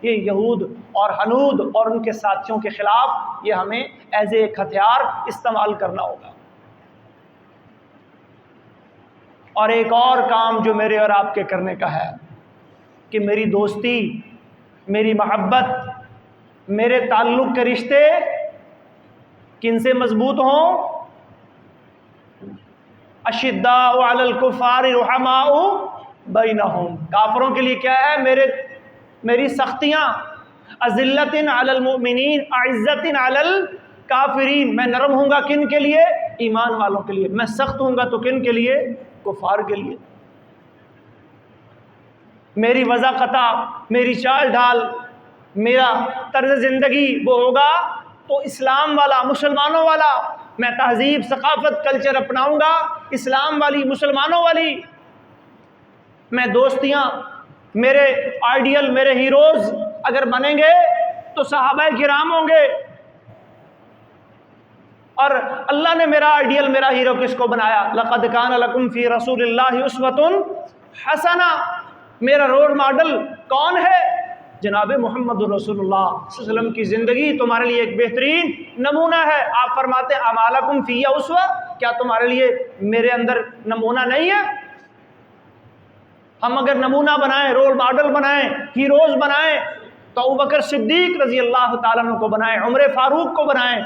یہ یہود اور ہنود اور ان کے ساتھیوں کے خلاف یہ ہمیں ایز ایک ہتھیار استعمال کرنا ہوگا۔ اور ایک اور کام جو میرے اور آپ کے کرنے کا ہے کہ میری دوستی، میری محبت میرے تعلق کے رشتے کن سے مضبوط ہوں؟ اشداء علی الکفار رحماء بینہم، کافروں کے لیے کیا ہے؟ میری سختیاں، اذلۃ علی المؤمنین اعزۃ علی الکافرین، میں نرم ہوں گا کن کے لیے؟ ایمان والوں کے لیے، میں سخت ہوں گا تو کن کے لیے؟ کفار کے لیے۔ میری وضاقتہ، میری چال ڈھال، میرا طرز زندگی وہ ہوگا تو اسلام والا، مسلمانوں والا، میں تہذیب، ثقافت، کلچر اپناؤں گا اسلام والی، مسلمانوں والی۔ میں دوستیاں، میرے آئیڈیل، میرے ہیروز اگر بنیں گے تو صحابہ کرام ہوں گے۔ اور اللہ نے میرا آئیڈیل، میرا ہیرو کس کو بنایا؟ لقد کان لکم فی رسول اللہ اسوۃ حسنہ، میرا رول ماڈل کون ہے؟ جناب محمد رسول اللہ صلی اللہ علیہ وسلم کی زندگی تمہارے لیے ایک بہترین نمونہ ہے۔ آپ فرماتے ہیں امالکم فی اسوہ، کیا تمہارے لیے میرے اندر نمونہ نہیں ہے؟ ہم اگر نمونہ بنائیں، رول ماڈل بنائیں، ہیروز بنائیں تو ابوبکر صدیق رضی اللہ تعالیٰ عنہ کو بنائیں، عمر فاروق کو بنائیں،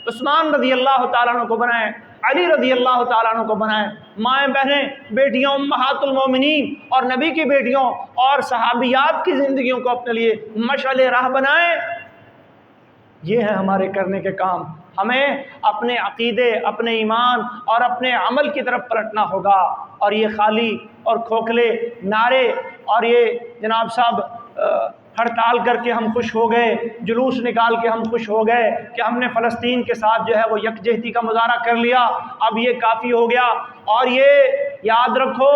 عثمان رضی اللہ تعالیٰ عنہ کو بنائیں، علی رضی اللہ تعالیٰ عنہ کو بنائیں، مائیں بہنیں، بیٹیوں، امہات المومنین اور نبی کی بیٹیوں اور صحابیات کی زندگیوں کو اپنے لیے مشعل راہ بنائیں۔ یہ ہے ہمارے کرنے کے کام۔ ہمیں اپنے عقیدے، اپنے ایمان اور اپنے عمل کی طرف پلٹنا ہوگا، اور یہ خالی اور کھوکھلے نعرے اور یہ جناب صاحب ہڑتال کر کے ہم خوش ہو گئے، جلوس نکال کے ہم خوش ہو گئے کہ ہم نے فلسطین کے ساتھ جو ہے وہ یکجہتی کا مظاہرہ کر لیا، اب یہ کافی ہو گیا۔ اور یہ یاد رکھو،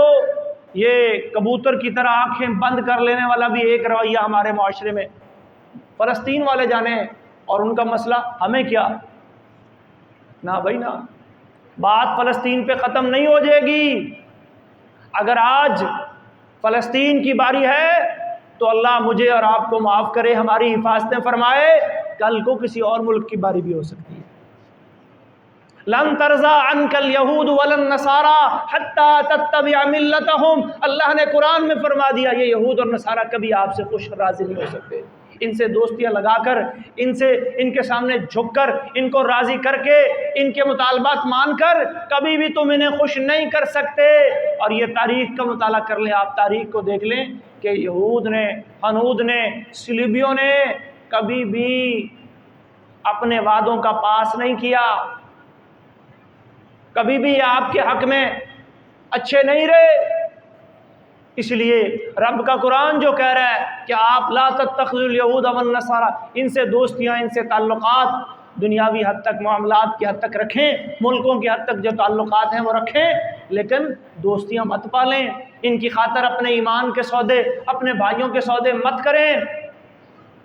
یہ کبوتر کی طرح آنکھیں بند کر لینے والا بھی ایک رویہ ہمارے معاشرے میں۔ فلسطین والے جانے اور ان کا مسئلہ، ہمیں کیا؟ نہ بھائی نہ، بات فلسطین پہ ختم نہیں ہو جائے گی۔ اگر آج فلسطین کی باری ہے تو اللہ مجھے اور آپ کو معاف کرے، ہماری حفاظتیں فرمائے، کل کو کسی اور ملک کی باری بھی ہو سکتی ہے۔ لن ترضى عنك اليهود ولا النصارى حتى تتبع ملتهم، اللہ نے قرآن میں فرما دیا یہ یہود اور نصارہ کبھی آپ سے خوش راضی نہیں ہو سکتے۔ ان سے دوستیاں لگا کر، ان کے سامنے جھک کر، ان کو راضی کر کے، ان کے مطالبات مان کر کبھی بھی تم انہیں خوش نہیں کر سکتے۔ اور یہ تاریخ کا مطالعہ کر لیں، آپ تاریخ کو دیکھ لیں کہ یہود نے، ہنود نے، صلیبیوں نے کبھی بھی اپنے وعدوں کا پاس نہیں کیا، کبھی بھی آپ کے حق میں اچھے نہیں رہے۔ اس لیے رب کا قرآن جو کہہ رہا ہے کہ آپ لا تتخذوا الیہود والنصارى، ان سے دوستیاں، ان سے تعلقات دنیاوی حد تک، معاملات کی حد تک رکھیں، ملکوں کی حد تک جو تعلقات ہیں وہ رکھیں، لیکن دوستیاں مت پالیں، ان کی خاطر اپنے ایمان کے سودے، اپنے بھائیوں کے سودے مت کریں۔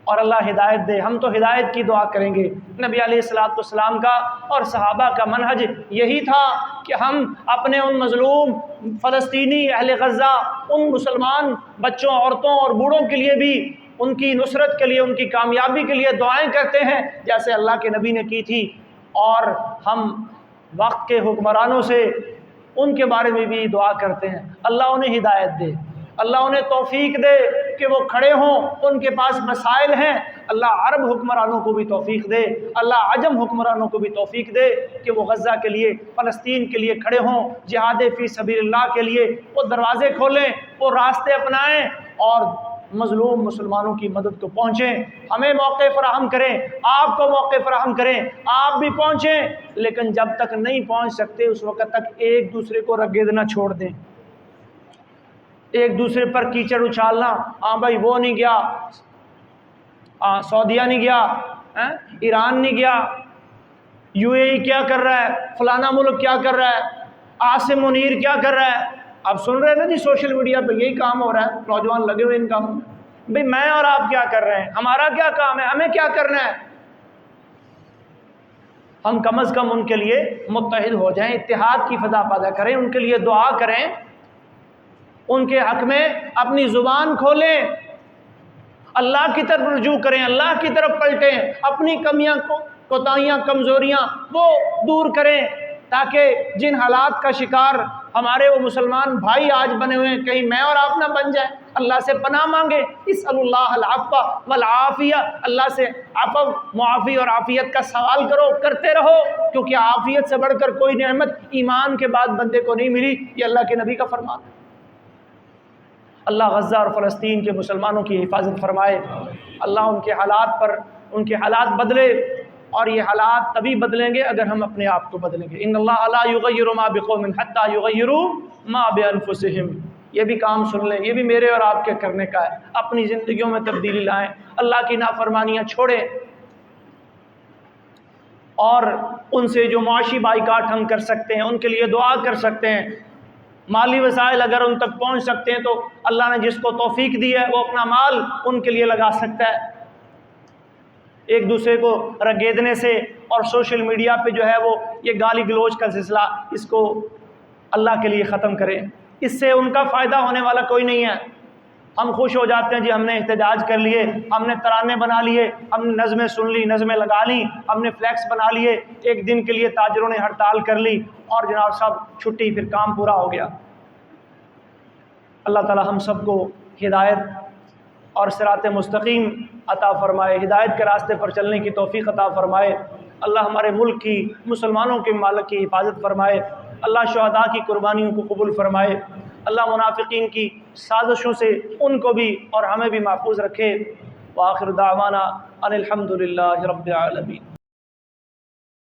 اور اللہ ہدایت دے، ہم تو ہدایت کی دعا کریں گے۔ نبی علیہ السلام کا اور صحابہ کا منہج یہی تھا کہ ہم اپنے ان مظلوم فلسطینی اہل غزہ، ان مسلمان بچوں، عورتوں اور بوڑھوں کے لیے بھی ان کی نصرت کے لیے، ان کی کامیابی کے لیے دعائیں کرتے ہیں جیسے اللہ کے نبی نے کی تھی، اور ہم وقت کے حکمرانوں سے ان کے بارے میں بھی دعا کرتے ہیں اللہ انہیں ہدایت دے، اللہ انہیں توفیق دے کہ وہ کھڑے ہوں، ان کے پاس مسائل ہیں، اللہ عرب حکمرانوں کو بھی توفیق دے، اللہ عجم حکمرانوں کو بھی توفیق دے کہ وہ غزہ کے لیے، فلسطین کے لیے کھڑے ہوں، جہاد فی سبیل اللہ کے لیے وہ دروازے کھولیں، وہ راستے اپنائیں اور مظلوم مسلمانوں کی مدد کو پہنچیں۔ ہمیں موقع فراہم کریں، آپ کو موقع فراہم کریں، آپ بھی پہنچیں، لیکن جب تک نہیں پہنچ سکتے اس وقت تک ایک دوسرے کو رگیدنا چھوڑ دیں، ایک دوسرے پر کیچڑ اچھالنا، ہاں بھائی وہ نہیں گیا، سعودیہ نہیں گیا، ایران نہیں گیا، یو اے ای کیا کر رہا ہے، فلانا ملک کیا کر رہا ہے، عاصم منیر کیا کر رہا ہے۔ آپ سن رہے ہیں نا جی، سوشل میڈیا پہ یہی کام ہو رہا ہے، نوجوان لگے ہوئے ان کاموں میں۔ بھئی میں اور آپ کیا کر رہے ہیں، ہمارا کیا کام ہے، ہمیں کیا کرنا ہے؟ ہم کم از کم ان کے لیے متحد ہو جائیں، اتحاد کی فضا پیدا کریں، ان کے لیے دعا کریں، ان کے حق میں اپنی زبان کھولیں، اللہ کی طرف رجوع کریں، اللہ کی طرف پلٹیں، اپنی کمیاں، کوتاہیاں، کمزوریاں وہ دور کریں، تاکہ جن حالات کا شکار ہمارے وہ مسلمان بھائی آج بنے ہوئے ہیں، کہیں میں اور آپ نہ بن جائیں۔ اللہ سے پناہ مانگے، اسأل اللہ العفو والعافیہ، اللہ سے عفو، معافی اور عافیت کا سوال کرو، کرتے رہو، کیونکہ عافیت سے بڑھ کر کوئی نعمت ایمان کے بعد بندے کو نہیں ملی، یہ اللہ کے نبی کا فرمان ہے۔ اللہ غزہ اور فلسطین کے مسلمانوں کی حفاظت فرمائے، اللہ ان کے حالات بدلے، اور یہ حالات تبھی بدلیں گے اگر ہم اپنے آپ کو بدلیں گے۔ ان اللہ لا یغیر ما بقوم حتی یغیروا ما بانفسہم، یہ بھی کام سن لیں، یہ بھی میرے اور آپ کے کرنے کا ہے، اپنی زندگیوں میں تبدیلی لائیں، اللہ کی نافرمانیاں چھوڑیں، اور ان سے جو معاشی بائیکاٹ ہم کر سکتے ہیں ان کے لیے دعا کر سکتے ہیں، مالی وسائل اگر ان تک پہنچ سکتے ہیں تو اللہ نے جس کو توفیق دی ہے وہ اپنا مال ان کے لیے لگا سکتا ہے۔ ایک دوسرے کو رگیدنے سے اور سوشل میڈیا پہ جو ہے وہ یہ گالی گلوچ کا سلسلہ، اس کو اللہ کے لیے ختم کریں، اس سے ان کا فائدہ ہونے والا کوئی نہیں ہے۔ ہم خوش ہو جاتے ہیں جی ہم نے احتجاج کر لیے، ہم نے ترانے بنا لیے، ہم نے نظمیں سن لی، نظمیں لگا لی، ہم نے فلیکس بنا لیے، ایک دن کے لیے تاجروں نے ہڑتال کر لی اور جناب صاحب چھٹی، پھر کام پورا ہو گیا۔ اللہ تعالی ہم سب کو ہدایت اور صراط مستقیم عطا فرمائے، ہدایت کے راستے پر چلنے کی توفیق عطا فرمائے۔ اللہ ہمارے ملک کی، مسلمانوں کے مالک کی حفاظت فرمائے، اللہ شہداء کی قربانیوں کو قبول فرمائے، اللہ منافقین کی سازشوں سے ان کو بھی اور ہمیں بھی محفوظ رکھے۔ وآخر دعوانا ان الحمد للہ رب العالمین۔